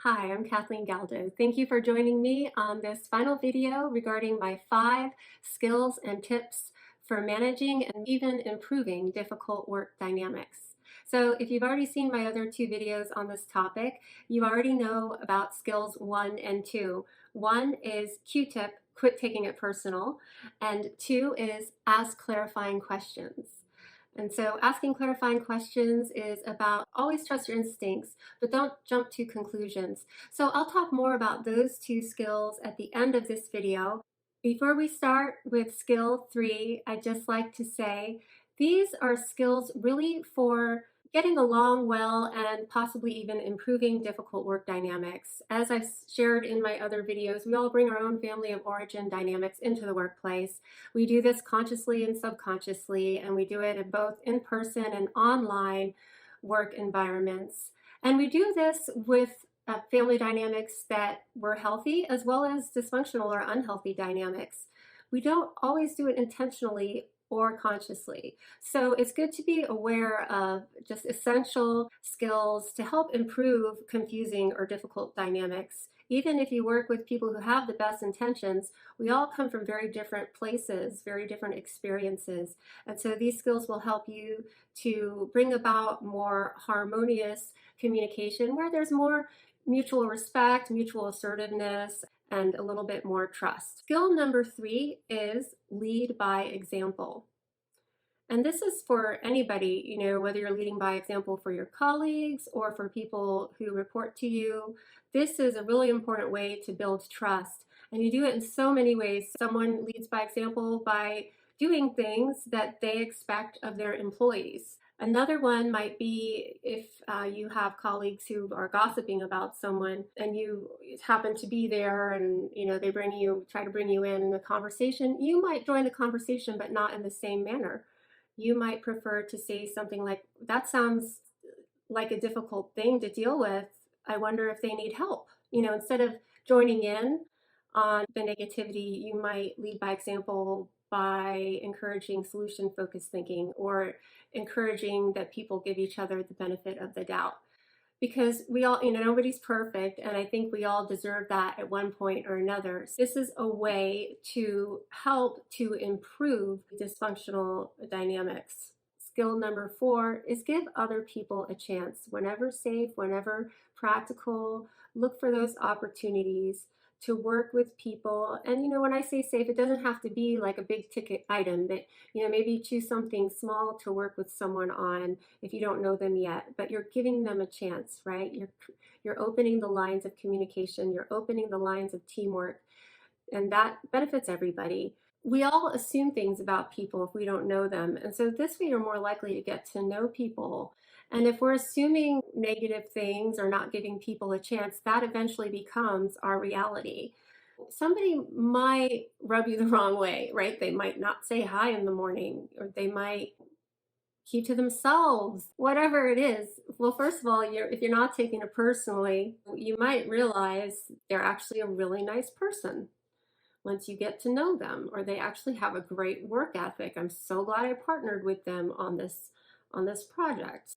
Hi, I'm Kathleen Galdo. Thank you for joining me on this final video regarding my 5 skills and tips for managing and even improving difficult work dynamics. So if you've already seen my other 2 videos on this topic, you already know about skills 1 and 2. 1 is Q-tip, quit taking it personal, and 2 is ask clarifying questions. And so asking clarifying questions is about always trust your instincts, but don't jump to conclusions. So I'll talk more about those 2 skills at the end of this video. Before we start with skill 3, I'd just like to say these are skills really for getting along well and possibly even improving difficult work dynamics. As I've shared in my other videos, we all bring our own family of origin dynamics into the workplace. We do this consciously and subconsciously, and we do it in both in-person and online work environments. And we do this with family dynamics that were healthy as well as dysfunctional or unhealthy dynamics. We don't always do it intentionally or consciously. So it's good to be aware of just essential skills to help improve confusing or difficult dynamics. Even if you work with people who have the best intentions, we all come from very different places, very different experiences. And so these skills will help you to bring about more harmonious communication where there's more mutual respect, mutual assertiveness, and a little bit more trust. Skill number 3 is lead by example. And this is for anybody, whether you're leading by example for your colleagues or for people who report to you. This is a really important way to build trust. And you do it in so many ways. Someone leads by example by doing things that they expect of their employees. Another one might be if you have colleagues who are gossiping about someone and you happen to be there and they try to bring you in a conversation. You might join the conversation, but not in the same manner. You might prefer to say something like, that sounds like a difficult thing to deal with. I wonder if they need help. Instead of joining in on the negativity, you might lead by example by encouraging solution-focused thinking or encouraging that people give each other the benefit of the doubt. Because we all, nobody's perfect, and I think we all deserve that at one point or another. So this is a way to help to improve dysfunctional dynamics. Skill number 4 is give other people a chance. Whenever safe, whenever practical, look for those opportunities to work with people. And when I say safe, it doesn't have to be like a big ticket item, but maybe choose something small to work with someone on if you don't know them yet, but you're giving them a chance, right? You're opening the lines of communication, you're opening the lines of teamwork, and that benefits everybody. We all assume things about people if we don't know them, and so this way you're more likely to get to know people. And if we're assuming negative things or not giving people a chance, that eventually becomes our reality. Somebody might rub you the wrong way, right? They might not say hi in the morning, or they might keep to themselves, whatever it is. Well, first of all, if you're not taking it personally, you might realize they're actually a really nice person once you get to know them, or they actually have a great work ethic. I'm so glad I partnered with them on this project.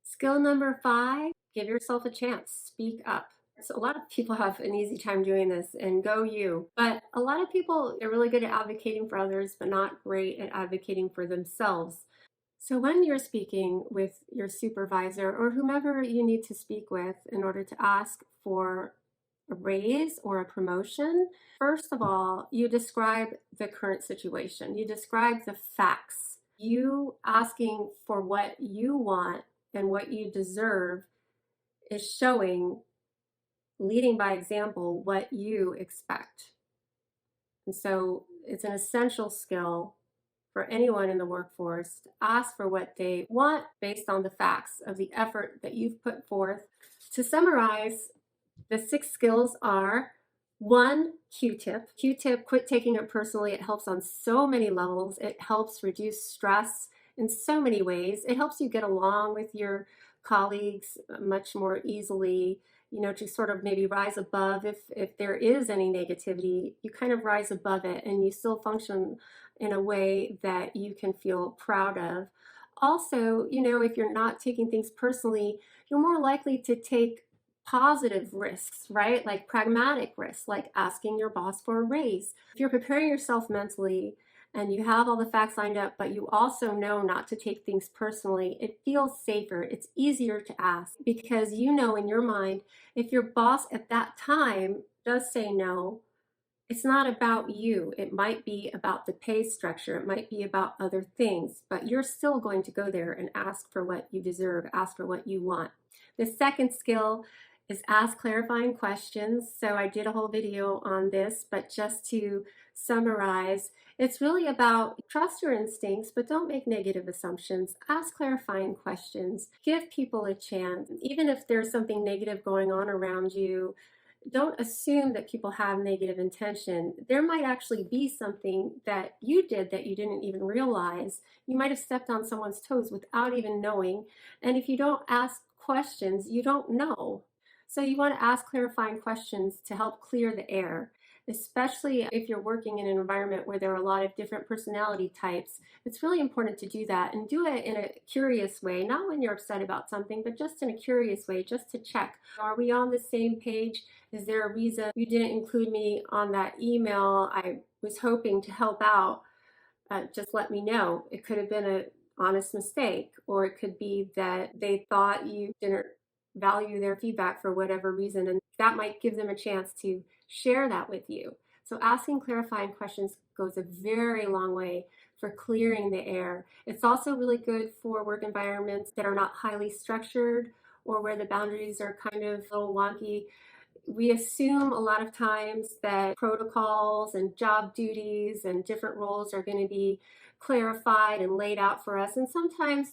Skill number 5, give yourself a chance, speak up. So a lot of people have an easy time doing this, and go you. But a lot of people are really good at advocating for others, but not great at advocating for themselves. So when you're speaking with your supervisor or whomever you need to speak with in order to ask for a raise or a promotion, first of all, you describe the current situation. You describe the facts. You asking for what you want and what you deserve is showing, leading by example, what you expect. And so it's an essential skill for anyone in the workforce to ask for what they want based on the facts of the effort that you've put forth. To summarize, the 6 skills are: 1, Q-tip. Q-tip, quit taking it personally. It helps on so many levels. It helps reduce stress in so many ways. It helps you get along with your colleagues much more easily, to sort of maybe rise above. If there is any negativity, you kind of rise above it and you still function in a way that you can feel proud of. Also, if you're not taking things personally, you're more likely to take positive risks, right? Like pragmatic risks, like asking your boss for a raise. If you're preparing yourself mentally and you have all the facts lined up, but you also know not to take things personally, it feels safer. It's easier to ask because you know in your mind, if your boss at that time does say no, it's not about you. It might be about the pay structure. It might be about other things, but you're still going to go there and ask for what you deserve, ask for what you want. The second skill is ask clarifying questions. So I did a whole video on this, but just to summarize, it's really about trust your instincts, but don't make negative assumptions. Ask clarifying questions. Give people a chance. Even if there's something negative going on around you, don't assume that people have negative intention. There might actually be something that you did that you didn't even realize. You might have stepped on someone's toes without even knowing. And if you don't ask questions, you don't know. So you want to ask clarifying questions to help clear the air, especially if you're working in an environment where there are a lot of different personality types. It's really important to do that and do it in a curious way, not when you're upset about something, but just in a curious way, just to check. Are we on the same page? Is there a reason you didn't include me on that email? I was hoping to help out. Just let me know. It could have been an honest mistake, or it could be that they thought you didn't value their feedback for whatever reason, and that might give them a chance to share that with you. So asking clarifying questions goes a very long way for clearing the air. It's also really good for work environments that are not highly structured or where the boundaries are kind of a little wonky. We assume a lot of times that protocols and job duties and different roles are going to be clarified and laid out for us. And sometimes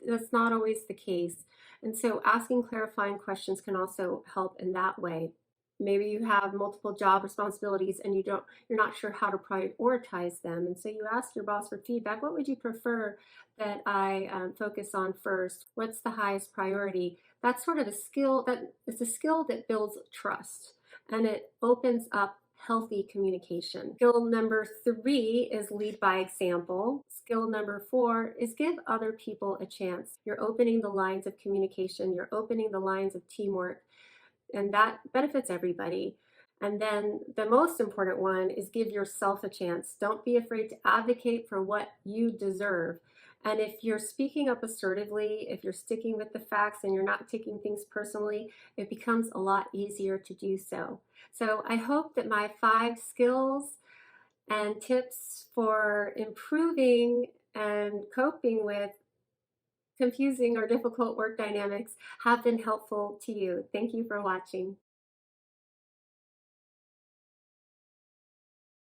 that's not always the case. And so asking clarifying questions can also help in that way. Maybe you have multiple job responsibilities and you're not sure how to prioritize them. And so you ask your boss for feedback. What would you prefer that I focus on first? What's the highest priority? That's sort of a skill that it's a skill that builds trust and it opens up healthy communication. Skill number 3 is lead by example. Skill number 4 is give other people a chance. You're opening the lines of communication, you're opening the lines of teamwork, and that benefits everybody. And then the most important one is give yourself a chance. Don't be afraid to advocate for what you deserve. And if you're speaking up assertively, if you're sticking with the facts and you're not taking things personally, it becomes a lot easier to do so. So I hope that my 5 skills and tips for improving and coping with confusing or difficult work dynamics have been helpful to you. Thank you for watching.